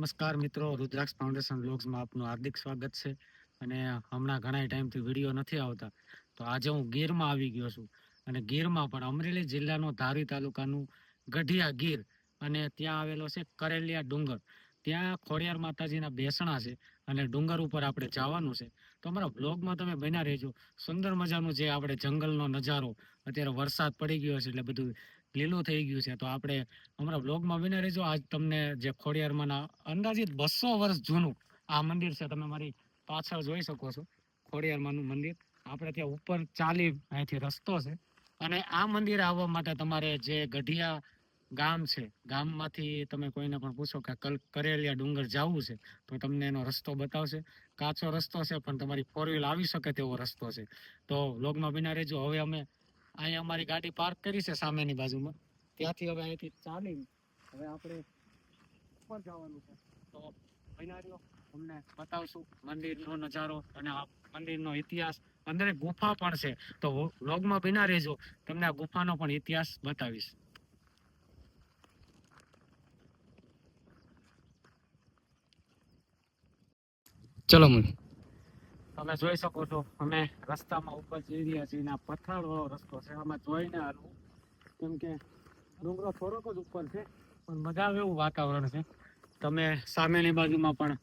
નમસ્કાર મિત્રો, રુદ્રાક્ષ ફાઉન્ડેશન વ્લોગ્સમાં આપનું હાર્દિક સ્વાગત છે. અને હમણાં ઘણા ટાઈમથી વિડીયો નથી આવતા, તો આજે હું ગીરમાં આવી ગયો છું. અને ગીરમાં પણ અમરેલી જિલ્લાનો ધારી તાલુકાનું ગઢિયા ગીર, અને ત્યાં આવેલો છે કરેલિયા ડુંગર. ત્યાં ખોડિયાર માતાજીના બેસણા છે અને ડુંગર ઉપર આપણે જવાનું છે. તો અમારા બ્લોગમાં તમે બન્યા રહેજો. સુંદર મજાનું જે આપણે જંગલનો નજારો, અત્યારે વરસાદ પડી ગયો છે એટલે બધું લીલું થઈ ગયું છે. તો આપણે અમારા બ્લોગમાં બન્યા રહેજો. આજ તમને જે ખોડિયારમાંના અંદાજિત 200 વર્ષ જૂનું આ મંદિર છે, તમે મારી પાછળ જોઈ શકો છો. ખોડિયારમાંનું મંદિર, આપણે ત્યાં ઉપર ચાલી અહીંથી રસ્તો છે. અને આ મંદિર આવવા માટે તમારે જે ગઢિયા ગામ છે, ગામમાંથી તમે કોઈને પણ પૂછો કે કરેલિયા ડુંગર જવું છે, તો તમને એનો રસ્તો બતાવશે. કાચો રસ્તો છે, પણ તમારી 4 વ્હીલ આવી શકે તેવો રસ્તો છે. તો વ્લોગમાં બન્યા રહેજો. હવે અમે અહીંયા અમારી ગાડી પાર્ક કરી છે સામેની બાજુમાં. ત્યાંથી હવે અહીંથી ચાલી હવે આપણે ઉપર જવાનું છે. તો બન્યા રહ્યો, તમને બતાવશું મંદિરનો નજારો અને આ મંદિરનો ઇતિહાસ. અંદર એક ગુફા પણ છે, તો વ્લોગમાં બન્યા રહેજો. તમને આ ગુફાનો પણ ઇતિહાસ બતાવીશ. ચલો મને તમે જોઈ શકો છો, અમે રસ્તામાં ઉપર જઈ રહ્યા છીએ. આ પથરાળવાળો રસ્તો છે, આમાં જોઈને હાલવું, કેમ કે ડુંગરો થોડોક જ ઉપર છે, પણ મજા આવે એવું વાતાવરણ છે. તમે સામેની બાજુમાં પણ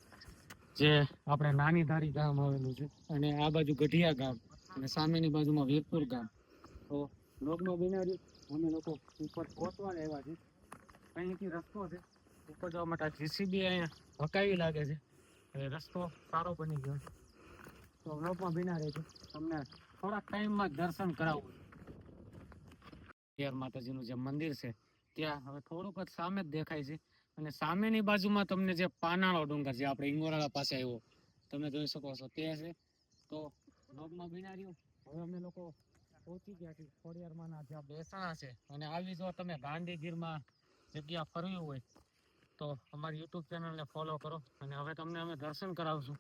જે આપણે નાની ધારી ગામ આવેલું છે, અને આ બાજુ ગઢિયા ગામ, અને સામેની બાજુમાં વીરપુર ગામ. તો લોકમાં બિનારી અમે લોકો ઉપર પહોંચવા આવ્યા છીએ. અહીંથી રસ્તો છે ઉપર જવા માટે. જીસીબી અહીંયા હકાવી લાગે છે, રસ્તો સારો બની ગયો છે. તો વ્લોગમાં બિના રહેજો, તમને થોડાક ટાઈમમાં દર્શન કરાવું. માતાજીનું જે મંદિર છે ત્યાં હવે થોડુંક જ સામે જ દેખાય છે. અને સામેની બાજુમાં તમને જે પાનાળો ડુંગર, જે આપણે ઇંગોરાળા પાસે આવ્યો, તમે જોઈ શકો છો તે છે. તો વ્લોગમાં બિના રહ્યો. હવે અમે લોકો પહોંચી ગયા છીએ ખોડિયારમાંના જ્યાં બેસણા છે. અને આવી જો તમે ગાંધીગીરમાં જગ્યા ફરવી હોય તો અમારી યુટ્યુબ ચેનલને ફોલો કરો. અને હવે તમને અમે દર્શન કરાવશું.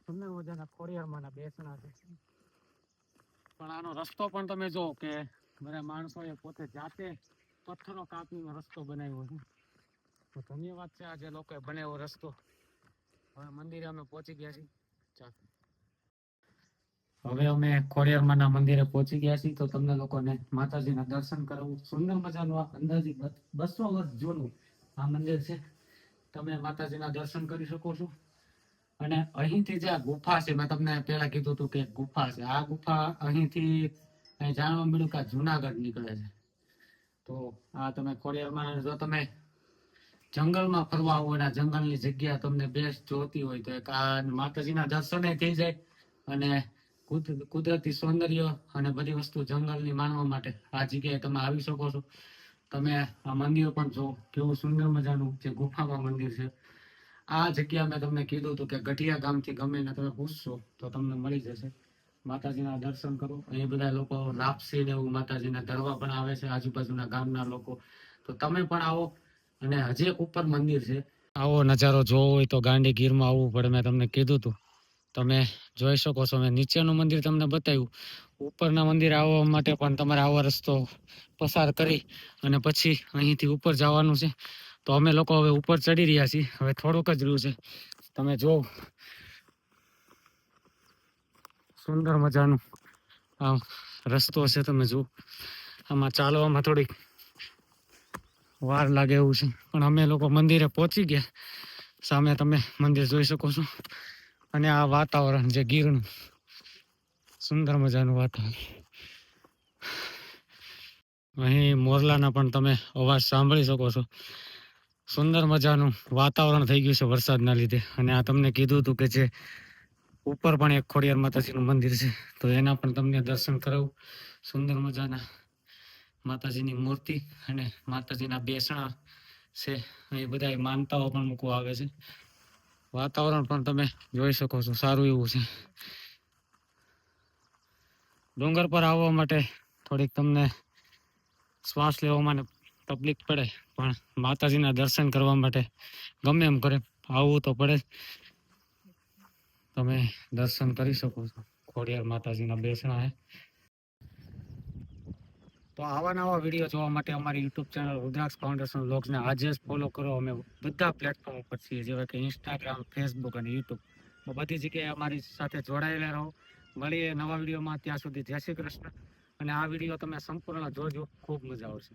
તમને મજાના ખોડિયારમાંના બેસણા છે, પણ આનો રસ્તો પણ તમે જો કે બધા માણસોએ પોતે જાતે પથ્થરો કાપીને રસ્તો બનાવ્યો છે. તો ધન્યવાદ છે આ જે લોકોએ બનાવ્યો રસ્તો. હવે મંદિરે અમે પહોંચી ગયા છીએ. ચાલો, હવે અમે ખોડિયારમાંના મંદિરે પહોંચી ગયા છીએ. તો તમને લોકોને માતાજીના દર્શન કરાવું. સુંદર મજાનું આ અંદાજિત 200 વર્ષ જૂનું આ મંદિર છે. તમે માતાજીના દર્શન કરી શકો છો. અને અહીંથી જે આ ગુફા છે, મેં તમને પહેલા કીધું હતું કે ગુફા છે. આ ગુફા અહીંથી અહીં જાણવા મળ્યું કે જુનાગઢ નીકળે છે. તો આ તમે ખોડિયારમાં જો તમે જંગલમાં ફરવા આવો અને જંગલની જગ્યા તમને બેસ્ટ જોતી હોય તો એક આ માતાજીના દર્શન થઈ જાય. અને કુદરતી સૌંદર્ય અને બધી વસ્તુ જંગલની માણવા માટે આ જગ્યાએ તમે આવી શકો છો. તમે આ મંદિર પણ જો, કેવું સુંદર મજાનું જે ગુફામાં મંદિર છે. આ જગ્યા મેં તમને કીધું હતું કે ગઢિયા ગામથી ગમે ને તમે પૂછશો તો તમને મળી જશે. માતાજીના દર્શન કરો. અહીં બધા લોકો લાપસી ને એવું માતાજીના ધરવા પણ આવે છે, આજુબાજુના ગામના લોકો. તો તમે પણ આવો. અને હજી એક ઉપર મંદિર છે, આવો નજારો જોવો હોય તો ગાંડી ગીરમાં આવવું પડે. મેં તમને કીધું હતું, તમે જોઈ શકો છો. મેં નીચેનું મંદિર તમને બતાવ્યું. ઉપરના મંદિર આવવા માટે પણ તમારે આવો રસ્તો પસાર કરી અને પછી અહીંથી ઉપર જવાનું છે. તો અમે લોકો હવે ઉપર ચડી રહ્યા છીએ. હવે થોડુંક જ રહ્યું છે. તમે જો સુંદર મજાનું આ રસ્તો છે, તમે જો આમાં ચાલવામાં થોડીક વાર લાગે એવું છે, પણ અમે લોકો મંદિરે પહોંચી ગયા. સામે તમે મંદિર જોઈ શકો છો. અને આ વાતાવરણ જે ગીરનું સુંદર મજાનું વાતાવરણ. અહીં મોરલાના પણ તમે અવાજ સાંભળી શકો છો. સુંદર મજાનું વાતાવરણ થઈ ગયું છે વરસાદના લીધે. અને આ તમને કીધું હતું કે જે ઉપર પણ એક ખોડિયાર માતાજીનું મંદિર છે, તો એના પણ તમને દર્શન કરાવું. સુંદર મજાના માતાજીની મૂર્તિ અને માતાજીના બેસણા છે. અહીં બધા માનતાઓ પણ મૂકવા આવે છે. વાતાવરણ પણ તમે જોઈ શકો છો, સારું એવું છે. ડુંગર પર આવવા માટે થોડીક તમને શ્વાસ લેવામાં તકલીફ પડે, પણ માતાજીના દર્શન કરવા માટે ગમે એમ કરે આવવું તો પડે. તમે દર્શન કરી શકો છો. ખોડિયાર માતાજીના બેસણા હે. તો આવા નવા વિડીયો જોવા માટે અમારી યુટ્યુબ ચેનલ રુદ્રાક્ષ ફાઉન્ડેશન વ્લોગ્સને આજે જ ફોલો કરો. અમે બધા પ્લેટફોર્મ ઉપર છીએ, જેવા કે ઇન્સ્ટાગ્રામ, ફેસબુક અને યુટ્યુબ. તો બધી જગ્યાએ અમારી સાથે જોડાયેલા રહો. મળીએ નવા વિડીયોમાં. ત્યાં સુધી જય શ્રી કૃષ્ણ. અને આ વિડીયો તમે સંપૂર્ણ જોજો, ખૂબ મજા આવશે.